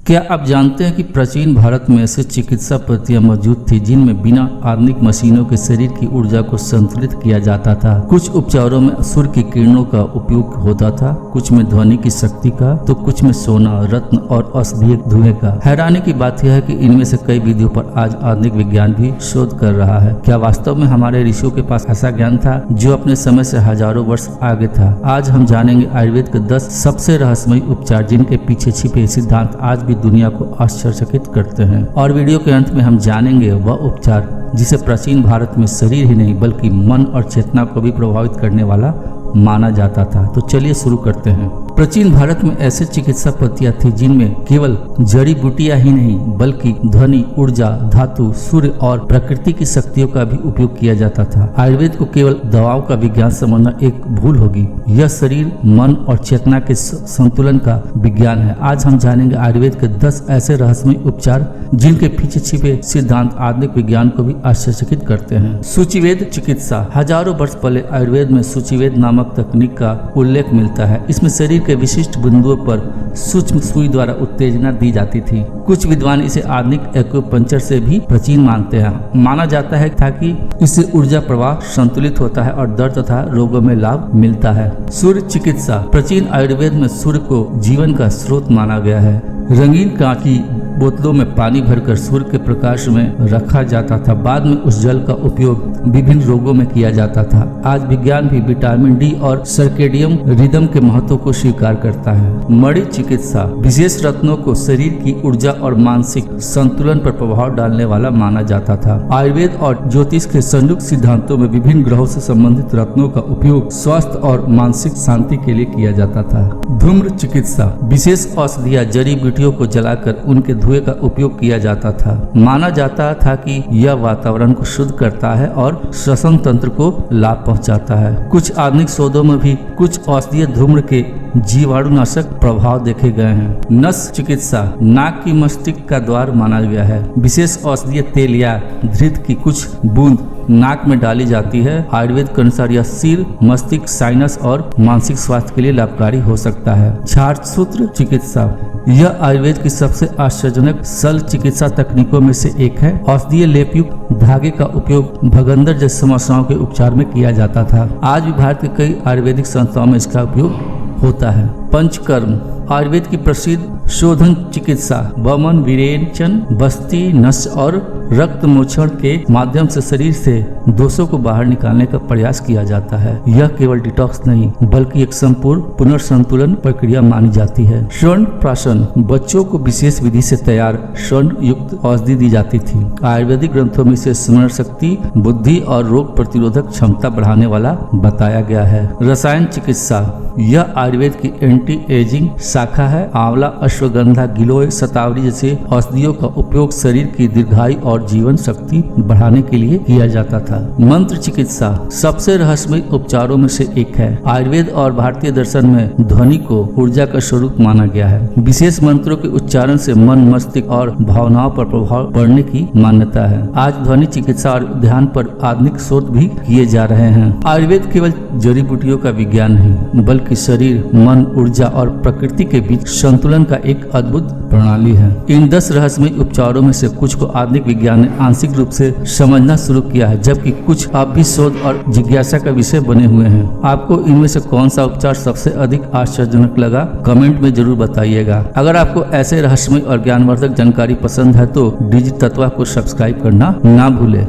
क्या आप जानते हैं कि प्राचीन भारत में ऐसे चिकित्सा पद्धतियां मौजूद थी जिनमें बिना आधुनिक मशीनों के शरीर की ऊर्जा को संतुलित किया जाता था। कुछ उपचारों में सूर्य की किरणों का उपयोग होता था, कुछ में ध्वनि की शक्ति का, तो कुछ में सोना, रत्न और औषधीय धुएं का। हैरानी की बात यह है कि इनमें से कई विधियों पर आज आधुनिक विज्ञान भी शोध कर रहा है। क्या वास्तव में हमारे ऋषियों के पास ऐसा ज्ञान था जो अपने समय से हजारों वर्ष आगे था? आज हम जानेंगे आयुर्वेद के 10 सबसे रहस्यमयी उपचार जिनके पीछे छिपे सिद्धांत आज दुनिया को आश्चर्यचकित करते हैं। और वीडियो के अंत में हम जानेंगे वह उपचार जिसे प्राचीन भारत में शरीर ही नहीं बल्कि मन और चेतना को भी प्रभावित करने वाला माना जाता था। तो चलिए शुरू करते हैं। प्राचीन भारत में ऐसे चिकित्सा पद्धतियां थी जिनमें केवल जड़ी बूटियां ही नहीं बल्कि ध्वनि, ऊर्जा, धातु, सूर्य और प्रकृति की शक्तियों का भी उपयोग किया जाता था। आयुर्वेद को केवल दवाओं का विज्ञान समझना एक भूल होगी। यह शरीर, मन और चेतना के संतुलन का विज्ञान है। आज हम जानेंगे आयुर्वेद के 10 ऐसे रहस्यमय उपचार जिनके पीछे छिपे सिद्धांत आधुनिक विज्ञान को भी आश्चर्यचकित करते हैं। सूचिवेद चिकित्सा। हजारों वर्ष पहले आयुर्वेद में सूचिवेद नामक तकनीक का उल्लेख मिलता है। इसमें शरीर के विशिष्ट बिंदुओं पर सूक्ष्म सुई द्वारा उत्तेजना दी जाती थी। कुछ विद्वान इसे आधुनिक एक्यूपंक्चर से भी प्राचीन मानते हैं। माना जाता है ताकि इससे ऊर्जा प्रवाह संतुलित होता है और दर्द तथा रोगों में लाभ मिलता है। सूर्य चिकित्सा। प्राचीन आयुर्वेद में सूर्य को जीवन का स्रोत माना गया है। रंगीन कांच की बोतलों में पानी भरकर सूर्य के प्रकाश में रखा जाता था। बाद में उस जल का उपयोग विभिन्न रोगों में किया जाता था। आज विज्ञान भी विटामिन डी और सर्केडियम रिदम के महत्व को स्वीकार करता है। मणि चिकित्सा। विशेष रत्नों को शरीर की ऊर्जा और मानसिक संतुलन पर प्रभाव डालने वाला माना जाता था। आयुर्वेद और ज्योतिष के संयुक्त सिद्धांतों में विभिन्न ग्रहों से संबंधित रत्नों का उपयोग स्वास्थ्य और मानसिक शांति के लिए किया जाता था। धूम्र चिकित्सा। विशेष औषधियां, जड़ी बूटियों को जलाकर उनके धुएं का उपयोग किया जाता था। माना जाता था कि यह वातावरण को शुद्ध करता है और श्वसन तंत्र को लाभ पहुंचाता है। कुछ आधुनिक शोधों में भी कुछ औषधीय धूम्र के जीवाणुनाशक प्रभाव देखे गए हैं। नस चिकित्सा। नाक की मस्तिष्क का द्वार माना गया है। विशेष औषधीय तेल या घृत की कुछ बूंद नाक में डाली जाती है। आयुर्वेद के अनुसार यह सिर, मस्तिष्क, साइनस और मानसिक स्वास्थ्य के लिए लाभकारी हो सकता है। क्षारसूत्र चिकित्सा। यह आयुर्वेद की सबसे आश्चर्यजनक शल्य चिकित्सा तकनीकों में से एक है। औषधीय लेपयुक्त धागे का उपयोग भगंदर जैसी समस्याओं के उपचार में किया जाता था। आज भी भारत के कई आयुर्वेदिक संस्थाओं में इसका उपयोग होता है। पंचकर्म। आयुर्वेद की प्रसिद्ध शोधन चिकित्सा वमन, विरेचन, बस्ती, नस और रक्त मोक्षण के माध्यम से शरीर से दोषों को बाहर निकालने का प्रयास किया जाता है। यह केवल डिटॉक्स नहीं बल्कि एक संपूर्ण पुनर्संतुलन प्रक्रिया मानी जाती है। स्वर्ण प्राशन। बच्चों को विशेष विधि से तैयार स्वर्ण युक्त औषधि दी जाती थी। आयुर्वेदिक ग्रंथों में इसे स्मरण शक्ति, बुद्धि और रोग प्रतिरोधक क्षमता बढ़ाने वाला बताया गया है। रसायन चिकित्सा। यह आयुर्वेद की एंटी एजिंग शाखा है। आंवला, अश्वगंधा, गिलोय, शतावरी जैसे औषधियों का उपयोग शरीर की दीर्घायु और जीवन शक्ति बढ़ाने के लिए किया जाता था। मंत्र चिकित्सा सबसे रहस्यमय उपचारों में से एक है। आयुर्वेद और भारतीय दर्शन में ध्वनि को ऊर्जा का स्वरूप माना गया है। विशेष मंत्रों के उच्चारण से मन, मस्तिष्क और भावनाओं पर प्रभाव पड़ने की मान्यता है। आज ध्वनि चिकित्सा और ध्यान पर आधुनिक शोध भी किए जा रहे हैं। आयुर्वेद केवल जड़ी बूटियों का विज्ञान नहीं बल्कि शरीर, मन, ऊर्जा और प्रकृति के बीच संतुलन का एक अद्भुत प्रणाली है। इन 10 रहस्यमय उपचारों में से कुछ को आधुनिक विज्ञान ने आंशिक रूप से समझना शुरू किया है, जबकि कुछ अब भी शोध और जिज्ञासा का विषय बने हुए हैं। आपको इनमें से कौन सा उपचार सबसे अधिक आश्चर्यजनक लगा, कमेंट में जरूर बताइएगा। अगर आपको ऐसे रहस्यमय और ज्ञानवर्धक जानकारी पसंद है तो डिजिटल तत्व को सब्सक्राइब करना ना भूले।